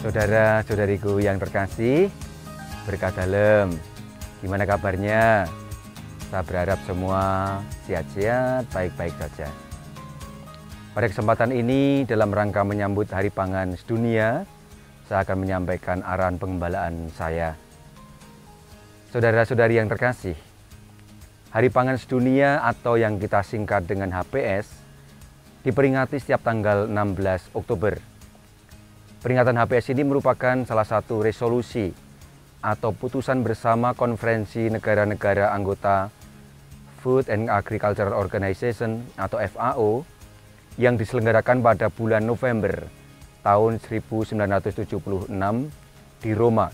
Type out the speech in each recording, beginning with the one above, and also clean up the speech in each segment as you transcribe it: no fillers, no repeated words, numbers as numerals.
Saudara-saudariku yang terkasih, berkah dalam, gimana kabarnya? Saya berharap semua sehat-sehat, baik-baik saja. Pada kesempatan ini, dalam rangka menyambut Hari Pangan Sedunia, saya akan menyampaikan arahan pengembalaan saya. Saudara-saudari yang terkasih, Hari Pangan Sedunia atau yang kita singkat dengan HPS, diperingati setiap tanggal 16 Oktober. Peringatan HPS ini merupakan salah satu resolusi atau putusan bersama konferensi negara-negara anggota Food and Agriculture Organization atau FAO yang diselenggarakan pada bulan November tahun 1976 di Roma.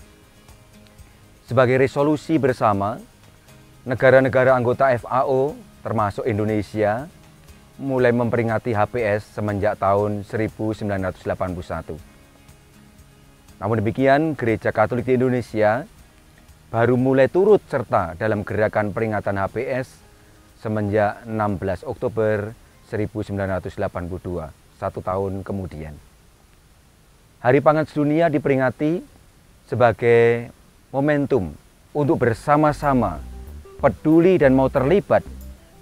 Sebagai resolusi bersama, negara-negara anggota FAO termasuk Indonesia mulai memperingati HPS semenjak tahun 1981. Namun demikian, Gereja Katolik di Indonesia baru mulai turut serta dalam gerakan peringatan HPS semenjak 16 Oktober 1982, 1 tahun kemudian. Hari Pangan Sedunia diperingati sebagai momentum untuk bersama-sama peduli dan mau terlibat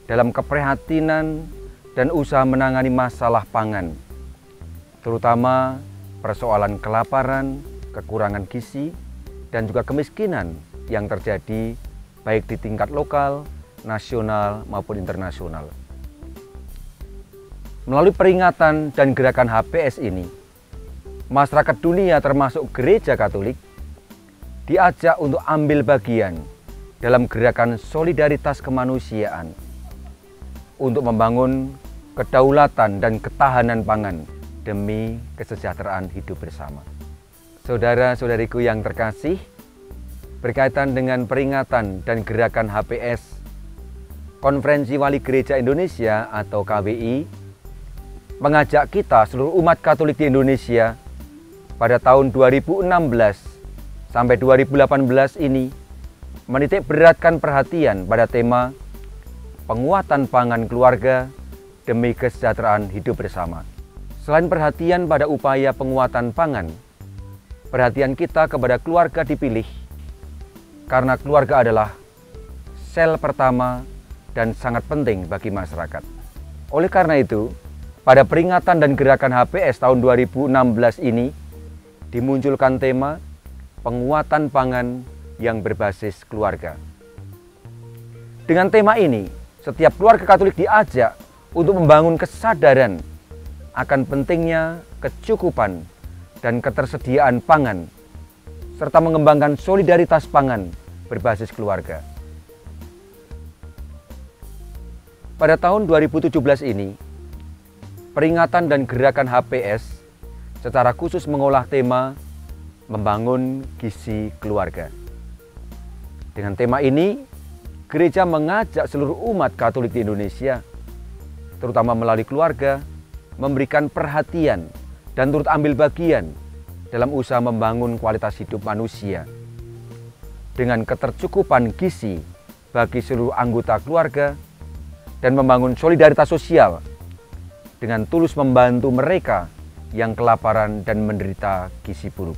dalam keprihatinan dan usaha menangani masalah pangan, terutama persoalan kelaparan, kekurangan gizi, dan juga kemiskinan yang terjadi baik di tingkat lokal, nasional, maupun internasional. Melalui peringatan dan gerakan HPS ini, masyarakat dunia termasuk Gereja Katolik diajak untuk ambil bagian dalam gerakan solidaritas kemanusiaan untuk membangun kedaulatan dan ketahanan pangan demi kesejahteraan hidup bersama. Saudara-saudariku yang terkasih, berkaitan dengan peringatan dan gerakan HPS, Konferensi Wali Gereja Indonesia atau KWI mengajak kita seluruh umat Katolik di Indonesia pada tahun 2016 sampai 2018 ini menitik beratkan perhatian pada tema penguatan pangan keluarga demi kesejahteraan hidup bersama. Selain perhatian pada upaya penguatan pangan, perhatian kita kepada keluarga dipilih karena keluarga adalah sel pertama dan sangat penting bagi masyarakat. Oleh karena itu, pada peringatan dan gerakan HPS tahun 2016 ini dimunculkan tema penguatan pangan yang berbasis keluarga. Dengan tema ini, setiap keluarga Katolik diajak untuk membangun kesadaran akan pentingnya kecukupan dan ketersediaan pangan, serta mengembangkan solidaritas pangan berbasis keluarga. Pada tahun 2017 ini, peringatan dan gerakan HPS secara khusus mengolah tema membangun gizi keluarga. Dengan tema ini, gereja mengajak seluruh umat Katolik di Indonesia, terutama melalui keluarga, memberikan perhatian dan turut ambil bagian dalam usaha membangun kualitas hidup manusia dengan ketercukupan gizi bagi seluruh anggota keluarga dan membangun solidaritas sosial dengan tulus membantu mereka yang kelaparan dan menderita gizi buruk.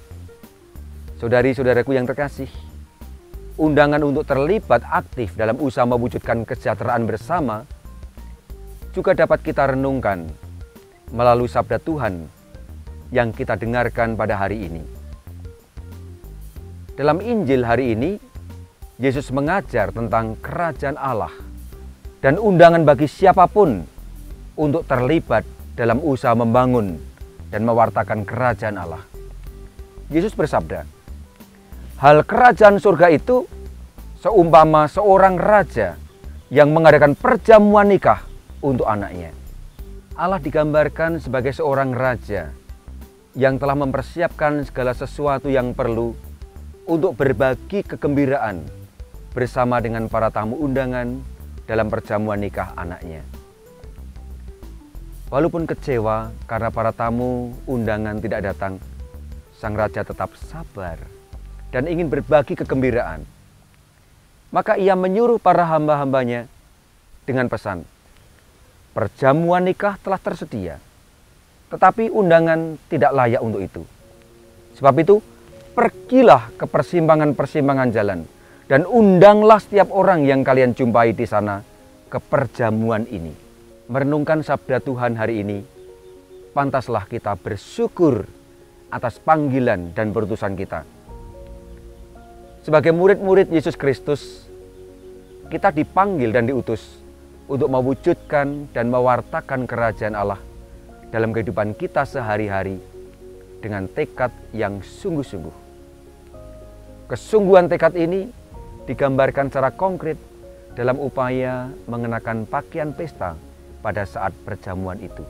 Saudari-saudaraku yang terkasih, undangan untuk terlibat aktif dalam usaha mewujudkan kesejahteraan bersama juga dapat kita renungkan melalui sabda Tuhan yang kita dengarkan pada hari ini. Dalam Injil hari ini, Yesus mengajar tentang kerajaan Allah dan undangan bagi siapapun untuk terlibat dalam usaha membangun dan mewartakan kerajaan Allah. Yesus bersabda, "Hal kerajaan surga itu seumpama seorang raja yang mengadakan perjamuan nikah untuk anaknya." Allah digambarkan sebagai seorang raja yang telah mempersiapkan segala sesuatu yang perlu untuk berbagi kegembiraan bersama dengan para tamu undangan dalam perjamuan nikah anaknya. Walaupun kecewa karena para tamu undangan tidak datang, sang raja tetap sabar dan ingin berbagi kegembiraan. Maka ia menyuruh para hamba-hambanya dengan pesan, "Perjamuan nikah telah tersedia, tetapi undangan tidak layak untuk itu. Sebab itu, pergilah ke persimpangan-persimpangan jalan dan undanglah setiap orang yang kalian jumpai di sana ke perjamuan ini. Merenungkan sabda Tuhan hari ini, pantaslah kita bersyukur atas panggilan dan perutusan kita. Sebagai murid-murid Yesus Kristus, kita dipanggil dan diutus untuk mewujudkan dan mewartakan kerajaan Allah dalam kehidupan kita sehari-hari dengan tekad yang sungguh-sungguh. Kesungguhan tekad ini digambarkan secara konkret dalam upaya mengenakan pakaian pesta pada saat perjamuan itu.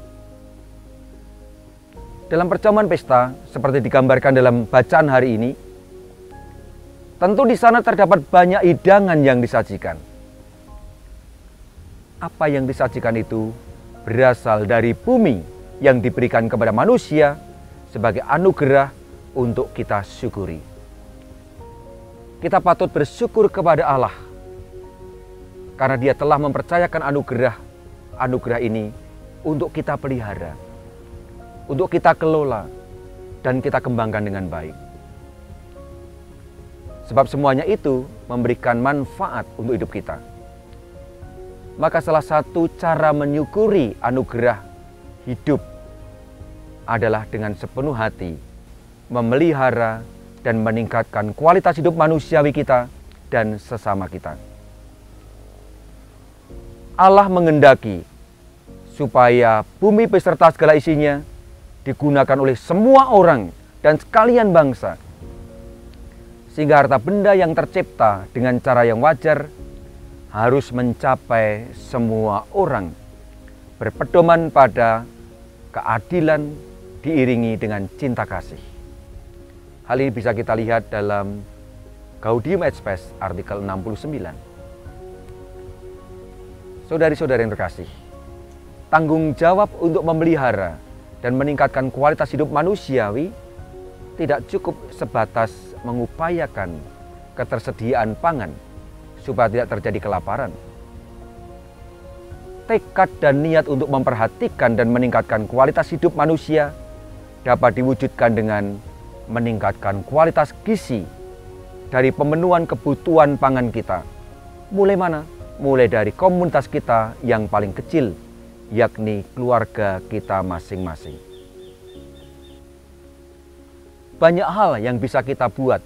Dalam perjamuan pesta, seperti digambarkan dalam bacaan hari ini, tentu di sana terdapat banyak hidangan yang disajikan. Apa yang disajikan itu berasal dari bumi yang diberikan kepada manusia sebagai anugerah untuk kita syukuri. Kita patut bersyukur kepada Allah karena Dia telah mempercayakan anugerah ini untuk kita pelihara, untuk kita kelola, dan kita kembangkan dengan baik. Sebab semuanya itu memberikan manfaat untuk hidup kita. Maka salah satu cara menyukuri anugerah hidup adalah dengan sepenuh hati memelihara dan meningkatkan kualitas hidup manusiawi kita dan sesama kita. Allah mengendaki supaya bumi beserta segala isinya digunakan oleh semua orang dan sekalian bangsa, sehingga harta benda yang tercipta dengan cara yang wajar harus mencapai semua orang, berpedoman pada keadilan diiringi dengan cinta kasih. Hal ini bisa kita lihat dalam Gaudium et Spes artikel 69. Saudari-saudari yang terkasih, tanggung jawab untuk memelihara dan meningkatkan kualitas hidup manusiawi tidak cukup sebatas mengupayakan ketersediaan pangan supaya tidak terjadi kelaparan. Tekad dan niat untuk memperhatikan dan meningkatkan kualitas hidup manusia dapat diwujudkan dengan meningkatkan kualitas gizi dari pemenuhan kebutuhan pangan kita. Mulai mana? Mulai dari komunitas kita yang paling kecil, yakni keluarga kita masing-masing. Banyak hal yang bisa kita buat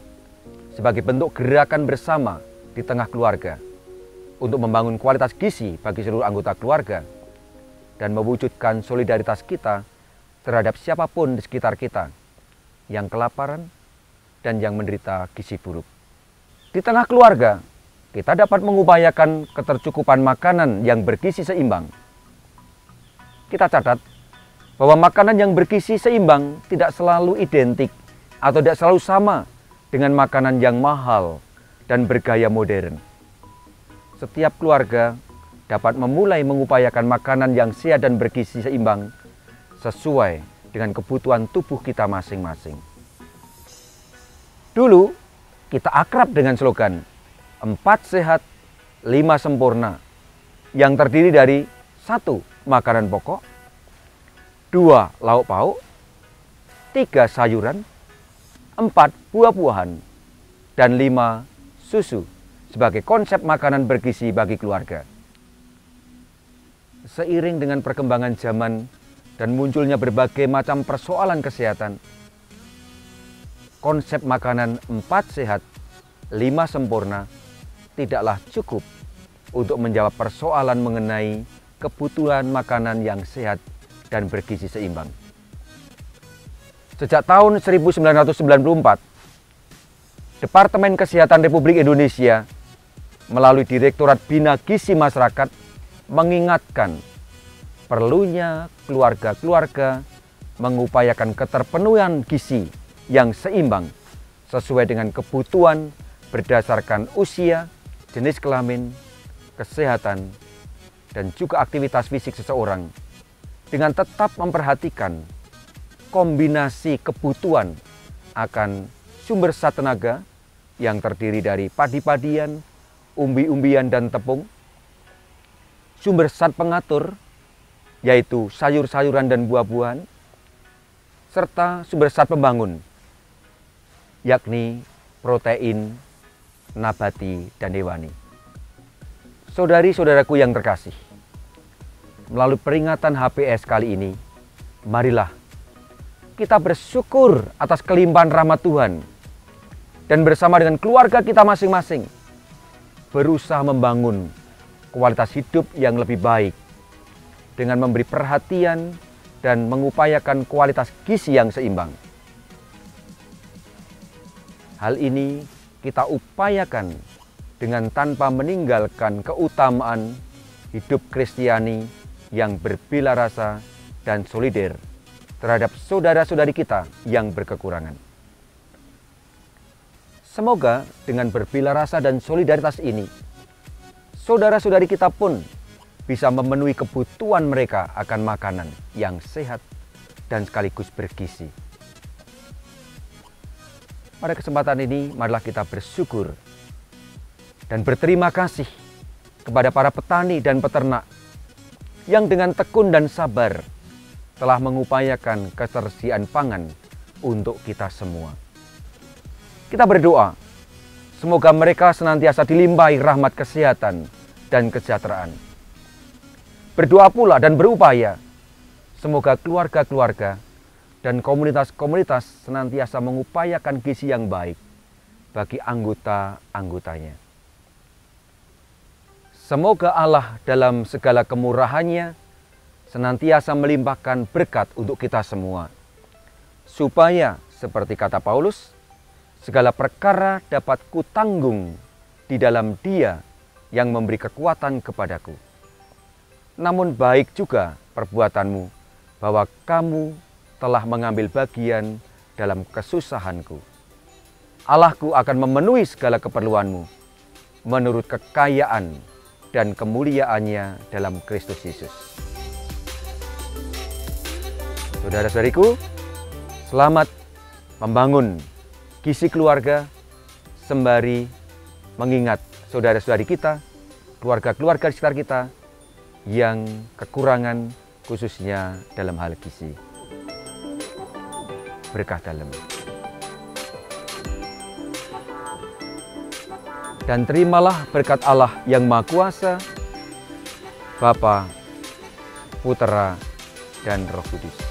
sebagai bentuk gerakan bersama di tengah keluarga untuk membangun kualitas gizi bagi seluruh anggota keluarga dan mewujudkan solidaritas kita terhadap siapapun di sekitar kita yang kelaparan dan yang menderita gizi buruk. Di tengah keluarga, kita dapat mengupayakan ketercukupan makanan yang bergizi seimbang. Kita catat bahwa makanan yang bergizi seimbang tidak selalu identik atau tidak selalu sama dengan makanan yang mahal dan bergaya modern. Setiap keluarga dapat memulai mengupayakan makanan yang sehat dan bergizi seimbang sesuai dengan kebutuhan tubuh kita masing-masing. Dulu, kita akrab dengan slogan 4 sehat, 5 sempurna yang terdiri dari 1 makanan pokok, 2 lauk pauk, 3 sayuran, 4 buah-buahan, dan 5 susu sebagai konsep makanan bergizi bagi keluarga. Seiring dengan perkembangan zaman dan munculnya berbagai macam persoalan kesehatan, konsep makanan 4 sehat, 5 sempurna tidaklah cukup untuk menjawab persoalan mengenai kebutuhan makanan yang sehat dan bergizi seimbang. Sejak tahun 1994, Departemen Kesehatan Republik Indonesia melalui Direktorat Bina Gizi Masyarakat mengingatkan perlunya keluarga-keluarga mengupayakan keterpenuhan gizi yang seimbang sesuai dengan kebutuhan berdasarkan usia, jenis kelamin, kesehatan, dan juga aktivitas fisik seseorang, dengan tetap memperhatikan kombinasi kebutuhan akan sumber zat tenaga yang terdiri dari padi-padian, umbi-umbian, dan tepung, sumber zat pengatur yaitu sayur-sayuran dan buah-buahan, serta sumber zat pembangun yakni protein, nabati, dan hewani. Saudari-saudaraku yang terkasih, melalui peringatan HPS kali ini, marilah kita bersyukur atas kelimpahan rahmat Tuhan dan bersama dengan keluarga kita masing-masing berusaha membangun kualitas hidup yang lebih baik dengan memberi perhatian dan mengupayakan kualitas gizi yang seimbang. Hal ini kita upayakan dengan tanpa meninggalkan keutamaan hidup Kristiani yang berbela rasa dan solider terhadap saudara-saudari kita yang berkekurangan. Semoga dengan berbela rasa dan solidaritas ini, saudara-saudari kita pun bisa memenuhi kebutuhan mereka akan makanan yang sehat dan sekaligus bergizi. Pada kesempatan ini, marilah kita bersyukur dan berterima kasih kepada para petani dan peternak yang dengan tekun dan sabar telah mengupayakan ketersediaan pangan untuk kita semua. Kita berdoa, semoga mereka senantiasa dilimpahi rahmat kesehatan dan kesejahteraan. Berdoa pula dan berupaya, semoga keluarga-keluarga dan komunitas-komunitas senantiasa mengupayakan gizi yang baik bagi anggota-anggotanya. Semoga Allah dalam segala kemurahannya senantiasa melimpahkan berkat untuk kita semua, supaya seperti kata Paulus, segala perkara dapat kutanggung di dalam Dia yang memberi kekuatan kepadaku. Namun baik juga perbuatanmu, bahwa kamu telah mengambil bagian dalam kesusahanku. Allahku akan memenuhi segala keperluanmu menurut kekayaan dan kemuliaannya dalam Kristus Yesus. Saudara-saudariku, selamat membangun gizi keluarga sembari mengingat saudara-saudari kita, keluarga-keluarga di sekitar kita yang kekurangan khususnya dalam hal gizi. Berkah dalam. Dan terimalah berkat Allah yang Maha Kuasa, Bapa, Putera, dan Roh Kudus.